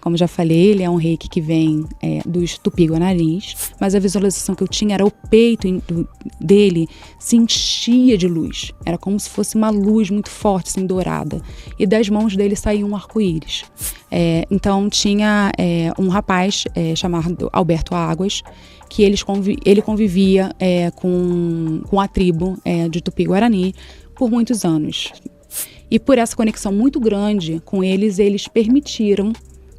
como já falei, ele é um reiki que vem dos tupi-guaranins, mas a visualização que eu tinha era o peito dele se enchia de luz. Era como se fosse uma luz muito forte, assim, dourada. E das mãos dele saía um arco-íris. Então tinha um rapaz chamado Alberto Águas, que ele convivia com a tribo de Tupi-Guarani por muitos anos. E por essa conexão muito grande com eles, eles permitiram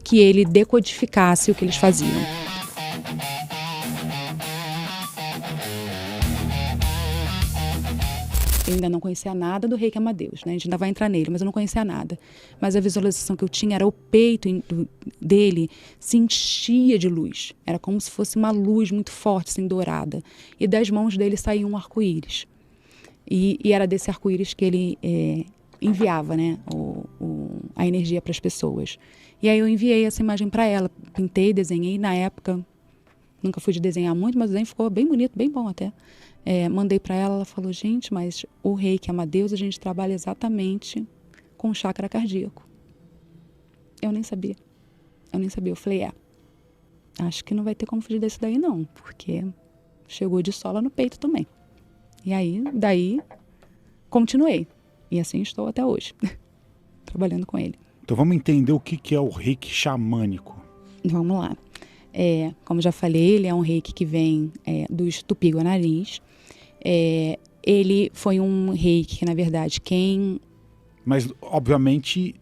que ele decodificasse o que eles faziam. Eu ainda não conhecia nada do Reiki Amadeus, né? A gente ainda vai entrar nele, mas eu não conhecia nada. Mas a visualização que eu tinha era o peito dele se enchia de luz. Era como se fosse uma luz muito forte, assim, dourada. E das mãos dele saía um arco-íris. E era desse arco-íris que ele enviava, né, a energia para as pessoas. E aí eu enviei essa imagem para ela. Pintei, desenhei. Na época, nunca fui de desenhar muito, mas o desenho ficou bem bonito, bem bom até. Mandei para ela, ela falou, gente, mas o Reiki Amadeus a gente trabalha exatamente com o chakra cardíaco. Eu nem sabia. Eu falei, acho que não vai ter como fugir desse daí não, porque chegou de sola no peito também. E aí, daí, continuei. E assim estou até hoje, trabalhando com ele. Então vamos entender o que é o Reiki xamânico. Vamos lá. Como já falei, ele é um Reiki que vem dos Tupi-Guaranins. Ele foi um Reiki que, na verdade, Mas, obviamente,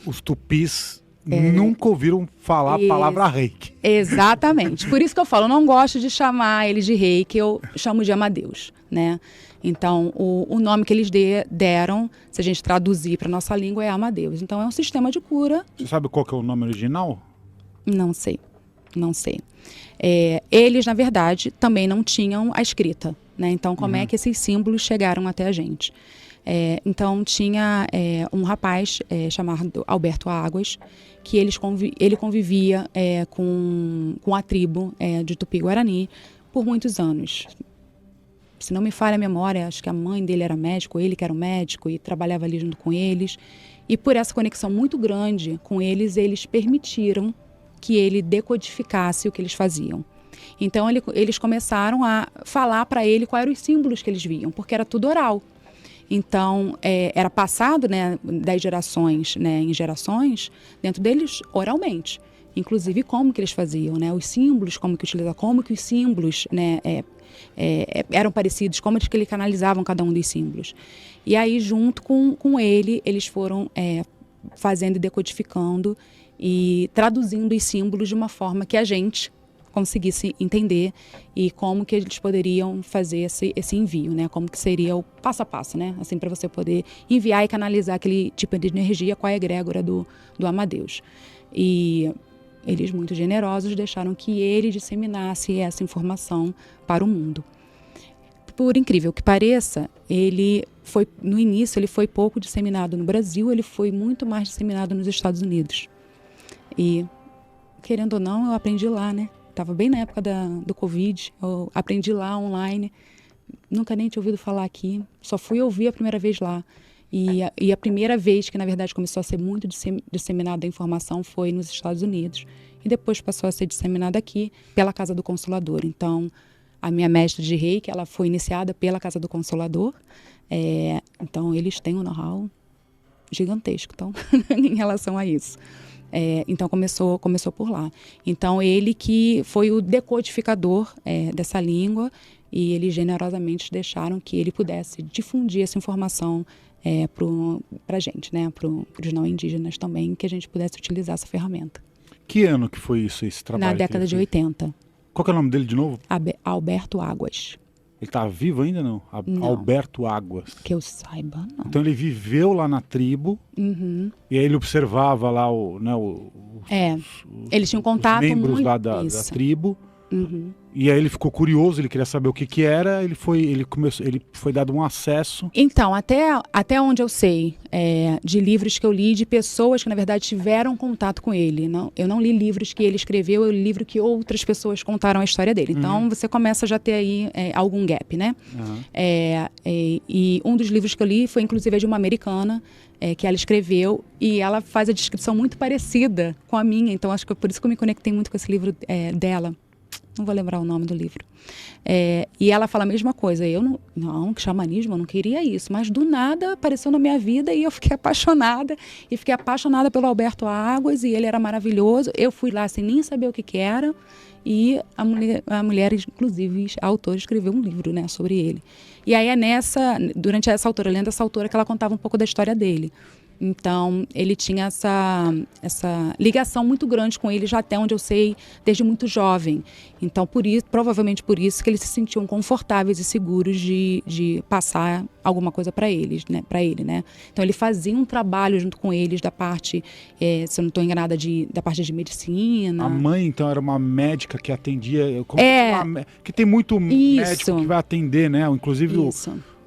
os tupis nunca ouviram falar a palavra Reiki. Exatamente. Por isso que eu falo, eu não gosto de chamar eles de Reiki, eu chamo de Amadeus, né? Então, o nome que eles deram, se a gente traduzir para a nossa língua, é Amadeus. Então, é um sistema de cura. Você sabe qual que é o nome original? Não sei. Eles, na verdade, também não tinham a escrita, né? Então, como é que esses símbolos chegaram até a gente? Então, tinha um rapaz chamado Alberto Águas, que ele convivia com a tribo de Tupi-Guarani por muitos anos. Se não me falha a memória, acho que a mãe dele era médico, ele que era um médico e trabalhava ali junto com eles. E por essa conexão muito grande com eles, eles permitiram que ele decodificasse o que eles faziam. Então, eles começaram a falar para ele quais eram os símbolos que eles viam, porque era tudo oral. Então, era passado, né, das gerações, né, em gerações, dentro deles, oralmente. Inclusive, como que eles faziam, né, os símbolos, como que utilizavam, como que os símbolos, né, eram parecidos, como que eles canalizavam cada um dos símbolos. E aí, junto com ele, eles foram fazendo e decodificando e traduzindo os símbolos de uma forma que a gente conseguisse entender e como que eles poderiam fazer esse envio, né? Como que seria o passo a passo, né? Assim, para você poder enviar e canalizar aquele tipo de energia com a egrégora do Amadeus. E eles, muito generosos, deixaram que ele disseminasse essa informação para o mundo. Por incrível que pareça, no início, ele foi pouco disseminado no Brasil, ele foi muito mais disseminado nos Estados Unidos. E, querendo ou não, eu aprendi lá, né? Estava bem na época do Covid, eu aprendi lá online, nunca nem tinha ouvido falar aqui, só fui ouvir a primeira vez lá. E a primeira vez que, na verdade, começou a ser muito disseminada a informação foi nos Estados Unidos. E depois passou a ser disseminada aqui pela Casa do Consolador. Então, a minha mestra de Reiki, ela foi iniciada pela Casa do Consolador. Então, eles têm um know-how gigantesco em relação a isso. Então, começou por lá. Então, ele que foi o decodificador dessa língua e eles generosamente deixaram que ele pudesse difundir essa informação para a gente, né? Para os não indígenas também, que a gente pudesse utilizar essa ferramenta. Que ano que foi esse trabalho? Na década de 80. Qual que é o nome dele de novo? Alberto Águas. Ele está vivo ainda, não? Não. Alberto Águas. Que eu saiba, não. Então ele viveu lá na tribo e aí ele observava lá eles tinham contato os membros muito lá da tribo E aí ele ficou curioso, ele queria saber o que era, ele foi dado um acesso. Então, até onde eu sei, de livros que eu li, de pessoas que, na verdade, tiveram contato com ele. Eu não li livros que ele escreveu, eu li livro que outras pessoas contaram a história dele. Então, você começa a já ter aí algum gap, né? E um dos livros que eu li foi, inclusive, de uma americana, que ela escreveu, e ela faz a descrição muito parecida com a minha. Então, acho que é por isso que eu me conectei muito com esse livro dela. Não vou lembrar o nome do livro. E ela fala a mesma coisa. Eu não, que xamanismo, eu não queria isso. Mas do nada apareceu na minha vida e eu fiquei apaixonada. E fiquei apaixonada pelo Alberto Águas e ele era maravilhoso. Eu fui lá sem nem saber o que era. E a mulher, inclusive, a autora escreveu um livro, né, sobre ele. E aí durante essa autora, lendo essa autora, que ela contava um pouco da história dele. Então, ele tinha essa ligação muito grande com ele, já até onde eu sei, desde muito jovem. Então, provavelmente por isso que eles se sentiam confortáveis e seguros de passar alguma coisa para eles, né? Para ele, né? Então, ele fazia um trabalho junto com eles da parte, se eu não estou enganada, da parte de medicina. A mãe, então, era uma médica que atendia... que tem muito médico que vai atender, né? Inclusive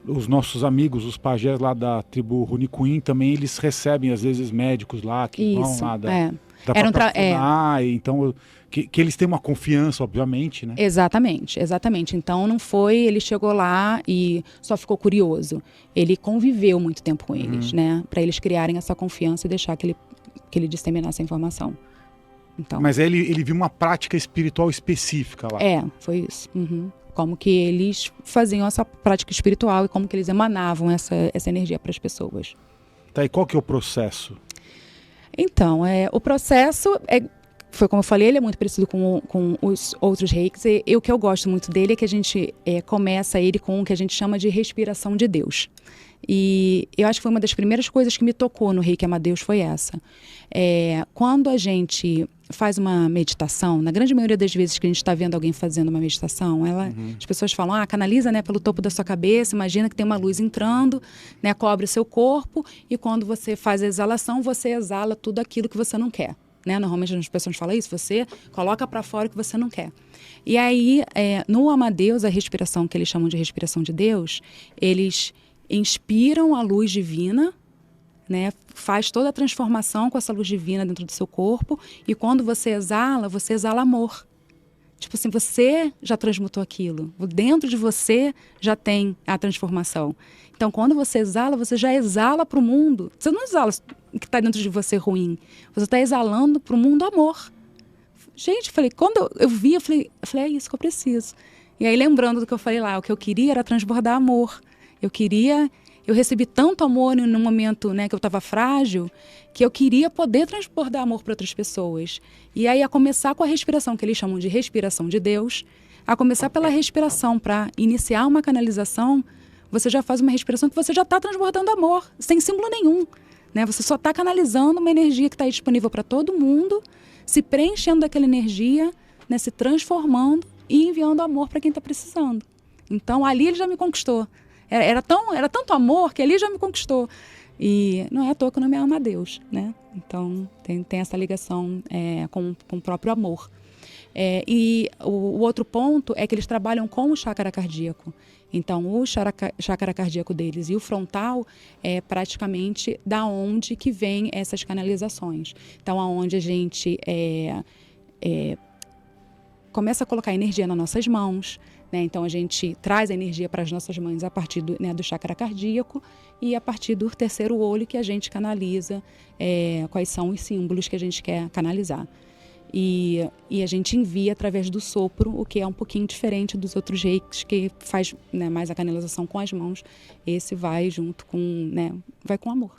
os nossos amigos, os pajés lá da tribo Runicuim, também eles recebem, às vezes, médicos lá que vão lá da FUNAI, então que eles têm uma confiança, obviamente, né? Exatamente. Então não foi, ele chegou lá e só ficou curioso. Ele conviveu muito tempo com eles, né? Para eles criarem essa confiança e deixar que ele disseminasse a informação. Então, mas aí ele viu uma prática espiritual específica lá. Foi isso. Como que eles faziam essa prática espiritual e como que eles emanavam essa energia para as pessoas. Tá, e qual que é o processo? Então, o processo foi como eu falei, ele é muito parecido com os outros reikis. E o que eu gosto muito dele é que a gente começa ele com o que a gente chama de respiração de Deus. E eu acho que foi uma das primeiras coisas que me tocou no Reiki Amadeus foi essa. Quando a gente faz uma meditação, na grande maioria das vezes que a gente está vendo alguém fazendo uma meditação, as pessoas falam, canaliza, né, pelo topo da sua cabeça, imagina que tem uma luz entrando, né, cobre o seu corpo, e quando você faz a exalação, você exala tudo aquilo que você não quer. Né? Normalmente as pessoas falam isso, você coloca para fora o que você não quer. E aí, no Amadeus, a respiração que eles chamam de respiração de Deus, eles inspiram a luz divina, né? Faz toda a transformação com essa luz divina dentro do seu corpo, e quando você exala amor. Tipo assim, você já transmutou aquilo. Dentro de você já tem a transformação. Então, quando você já exala para o mundo. Você não exala o que está dentro de você ruim. Você está exalando para o mundo amor. Gente, quando eu vi, eu falei, é isso que eu preciso. E aí, lembrando do que eu falei lá, o que eu queria era transbordar amor. Eu recebi tanto amor no momento, né, que eu estava frágil, que eu queria poder transbordar amor para outras pessoas. E aí, a começar com a respiração, que eles chamam de respiração de Deus, a começar pela respiração para iniciar uma canalização, você já faz uma respiração que você já está transbordando amor, sem símbolo nenhum. Né? Você só está canalizando uma energia que está disponível para todo mundo, se preenchendo daquela energia, né, se transformando e enviando amor para quem está precisando. Então, ali ele já me conquistou. Era tanto amor que ali já me conquistou. E não é à toa que o nome é Amadeus, né? Então, tem essa ligação com o próprio amor. E o outro ponto é que eles trabalham com o chácara cardíaco. Então, o chácara cardíaco deles e o frontal é praticamente da onde que vem essas canalizações. Então, aonde a gente começa a colocar energia nas nossas mãos, né? Então, a gente traz a energia para as nossas mãos a partir do chácara cardíaco e a partir do terceiro olho que a gente canaliza quais são os símbolos que a gente quer canalizar. E a gente envia através do sopro, o que é um pouquinho diferente dos outros reikis, que faz, né, mais a canalização com as mãos. Esse vai junto com, né, vai com amor.